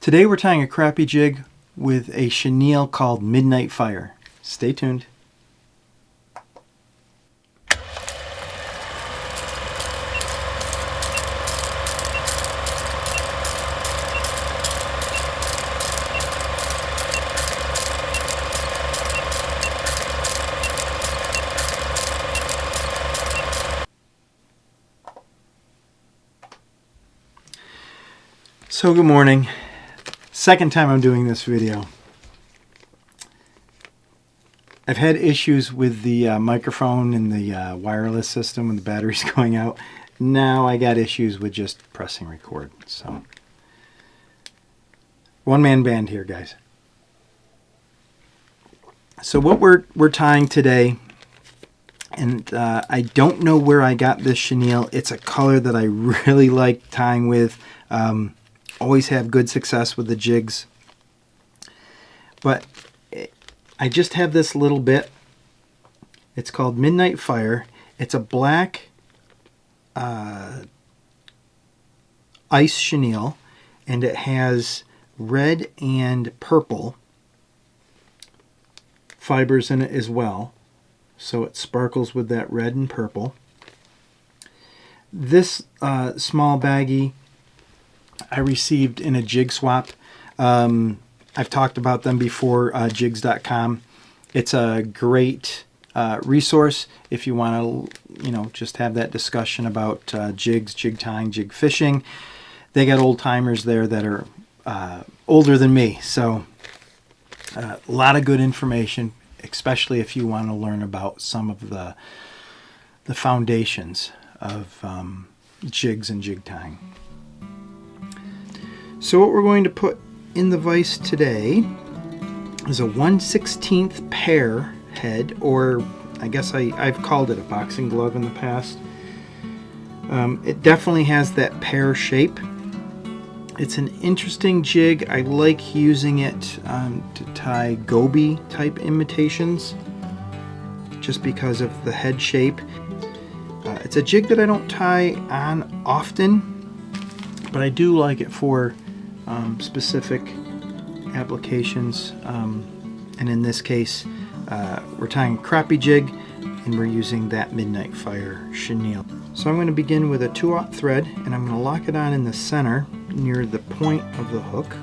Today we're tying a crappie jig with a chenille called Midnight Fire. Stay tuned. So good morning. Second time I'm doing this video. I've had issues with the microphone and the wireless system when the battery's going out. Now I got issues with just pressing record. So one-man band here, guys. So what we're tying today, and I don't know where I got this chenille. It's a color that I really like tying with. Always have good success with the jigs, but I just have this little bit. It's called Midnight Fire. It's a black ice chenille, and it has red and purple fibers in it as well, so it sparkles with that red and purple. This small baggie I received in a jig swap. I've talked about them before, jigs.com. It's a great resource if you want to, just have that discussion about jigs, jig tying, jig fishing. They got old timers there that are older than me, so a lot of good information, especially if you want to learn about some of the foundations of jigs and jig tying. So what we're going to put in the vise today is a 1/16 pear head, or I guess I've called it a boxing glove in the past. It definitely has that pear shape. It's an interesting jig. I like using it to tie goby type imitations just because of the head shape. It's a jig that I don't tie on often, but I do like it for specific applications, and in this case we're tying a crappie jig and we're using that Midnight Fire chenille. So I'm going to begin with a 2/0 thread, and I'm going to lock it on in the center near the point of the hook.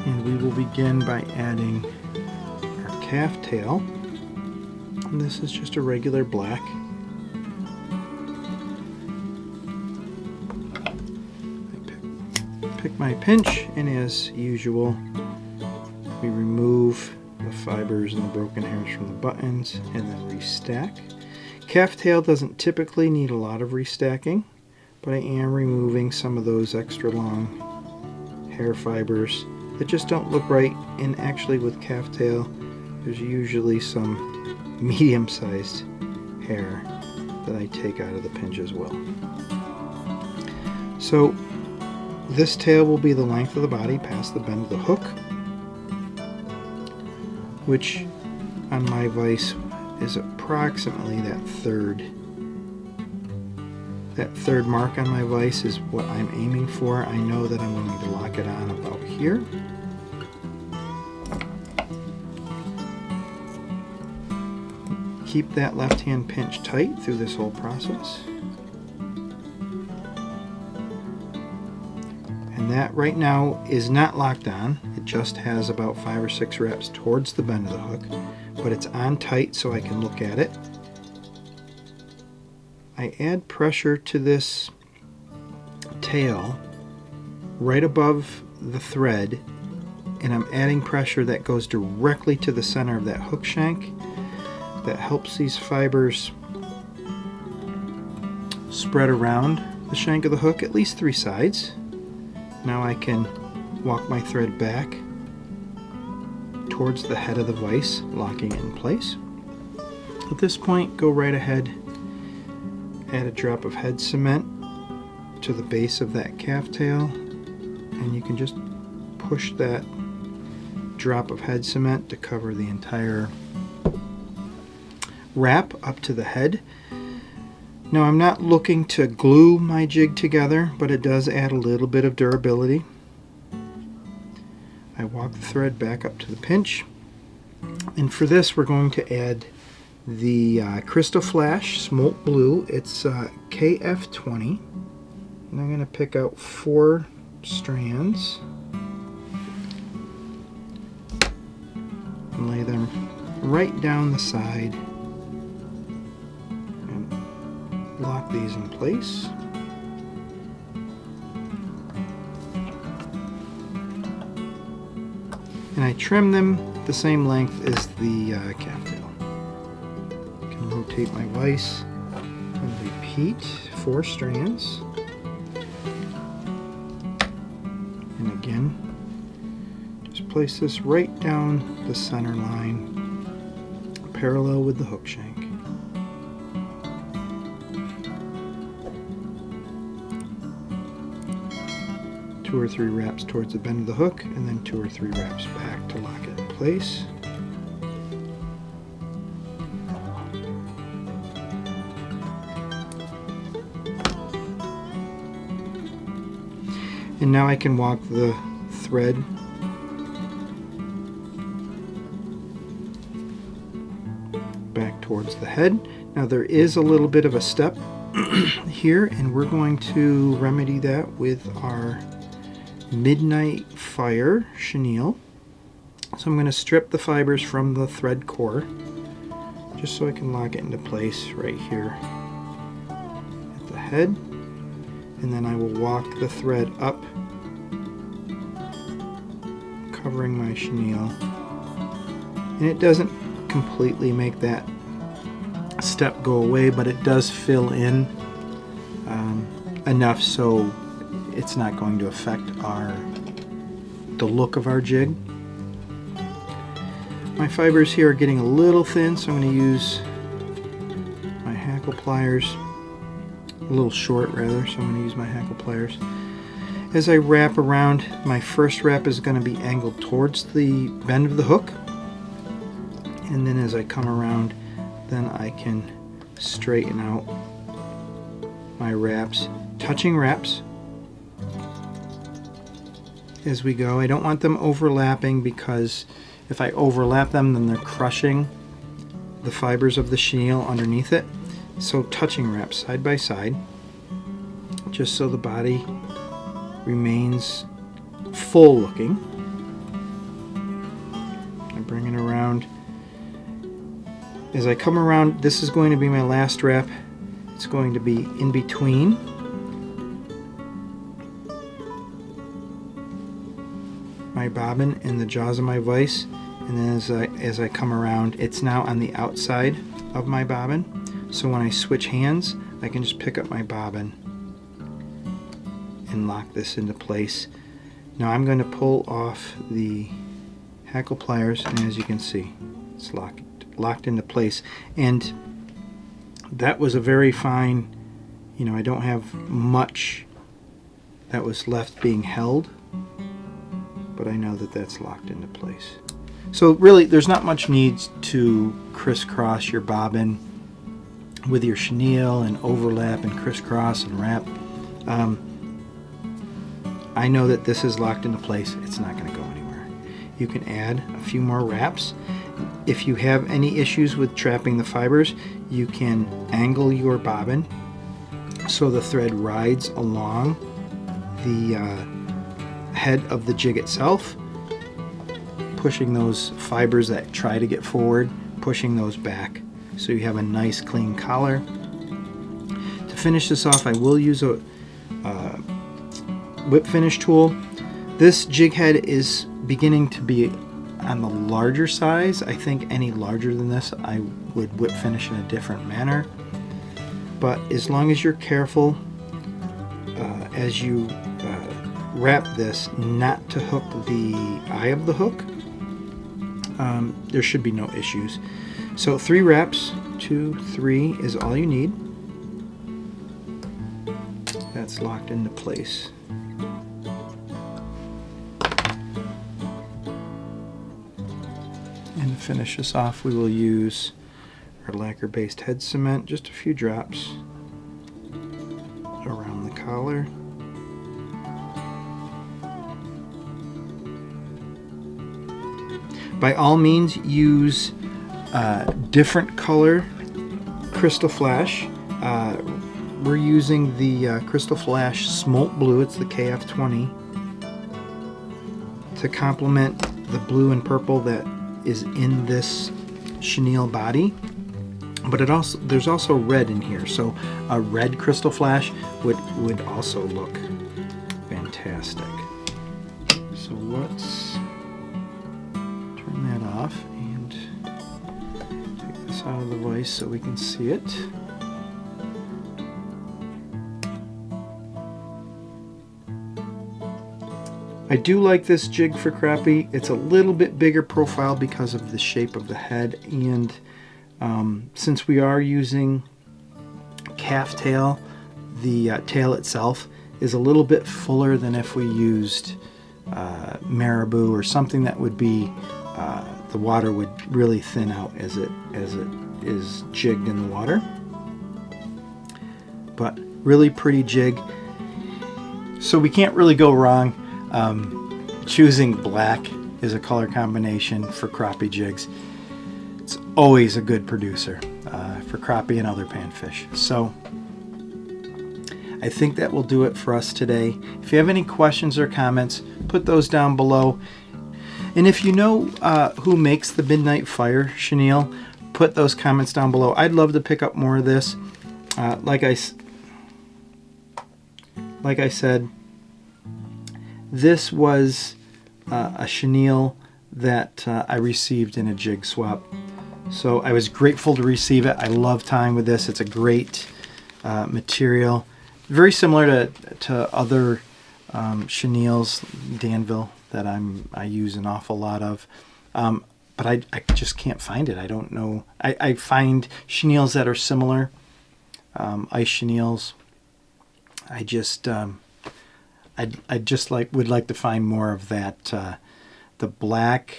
And we will begin by adding our calf tail, and this is just a regular black. Pick my pinch, and as usual we remove the fibers and the broken hairs from the buttons and then restack. Calf tail doesn't typically need a lot of restacking, but I am removing some of those extra long hair fibers that just don't look right, and actually with calf tail there's usually some medium-sized hair that I take out of the pinch as well. So this tail will be the length of the body past the bend of the hook, which on my vise is approximately that third mark on my vise is what I'm aiming for. I know that I'm going to lock it on about here. Keep that left hand pinch tight through this whole process. And that right now is not locked on. It just has about 5 or 6 wraps towards the bend of the hook, but it's on tight so I can look at it. I add pressure to this tail right above the thread, and I'm adding pressure that goes directly to the center of that hook shank. That helps these fibers spread around the shank of the hook, at least 3 sides. Now I can walk my thread back towards the head of the vise, locking it in place. At this point, go right ahead, add a drop of head cement to the base of that calf tail, and you can just push that drop of head cement to cover the entire wrap up to the head. Now I'm not looking to glue my jig together, but it does add a little bit of durability. I walk the thread back up to the pinch, and for this we're going to add the Crystal Flash Smoke Blue. It's KF20, and I'm going to pick out 4 strands and lay them right down the side and lock these in place. And I trim them the same length as the cattail. I can rotate my vise and repeat 4 strands. And again, just place this right down the center line, parallel with the hook shank. Two or 3 wraps towards the bend of the hook, and then 2 or 3 wraps back to lock it in place. And now I can walk the thread back towards the head. Now there is a little bit of a step here, and we're going to remedy that with our Midnight Fire chenille. So I'm going to strip the fibers from the thread core just so I can lock it into place right here at the head, and then I will walk the thread up, covering my chenille, and it doesn't completely make that step go away, but it does fill in enough so it's not going to affect the look of our jig. My fibers here are getting a little thin, so I'm going to use my hackle pliers, a little short rather, so I'm going to use my hackle pliers. As I wrap around, my first wrap is going to be angled towards the bend of the hook, and then as I come around, then I can straighten out my wraps, touching wraps as we go. I don't want them overlapping, because if I overlap them, then they're crushing the fibers of the chenille underneath it. So touching wraps side by side, just so the body remains full looking. I bring it around. As I come around, this is going to be my last wrap. It's going to be in between my bobbin and the jaws of my vise, and then as I come around, it's now on the outside of my bobbin. So when I switch hands, I can just pick up my bobbin and lock this into place. Now I'm going to pull off the hackle pliers, and as you can see, it's locked into place. And that was a very fine, I don't have much that was left being held, but I know that that's locked into place. So really, there's not much need to crisscross your bobbin with your chenille and overlap and crisscross and wrap. I know that this is locked into place. It's not going to go anywhere. You can add a few more wraps. If you have any issues with trapping the fibers, you can angle your bobbin so the thread rides along the head of the jig itself, pushing those fibers that try to get forward, pushing those back, so you have a nice clean collar. To finish this off, I will use a whip finish tool. This jig head is beginning to be on the larger size. I think any larger than this I would whip finish in a different manner, but as long as you're careful as you wrap this not to hook the eye of the hook, there should be no issues. So 3 wraps, 2, 3 is all you need. That's locked into place. And to finish this off, we will use our lacquer based head cement, just a few drops, the collar. By all means, use different color Crystal Flash. We're using the Crystal Flash Smoke Blue. It's the KF20 to complement the blue and purple that is in this chenille body. But there's also red in here, so a red Crystal Flash would also look fantastic. So let's turn that off and take this out of the vise so we can see it. I do like this jig for crappie. It's a little bit bigger profile because of the shape of the head, and since we are using calf tail, the tail itself is a little bit fuller than if we used marabou or something that would be the water would really thin out as it is jigged in the water. But really pretty jig. So we can't really go wrong. Choosing black is a color combination for crappie jigs. It's always a good producer for crappie and other panfish. So I think that will do it for us today. If you have any questions or comments, put those down below. And if you know who makes the Midnight Fire chenille, put those comments down below. I'd love to pick up more of this. Like I said, this was a chenille that I received in a jig swap. So I was grateful to receive it. I love tying with this. It's a great material. Very similar to other chenilles, Danville, that I use an awful lot of. But I just can't find it. I don't know. I find chenilles that are similar, ice chenilles. I just would like to find more of that, the black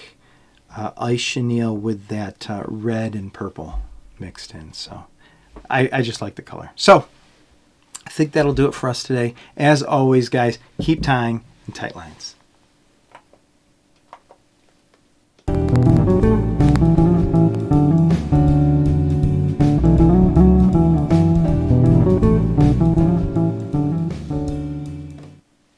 ice chenille with that red and purple mixed in. So I just like the color. So I think that'll do it for us today. As always, guys, keep tying in tight lines.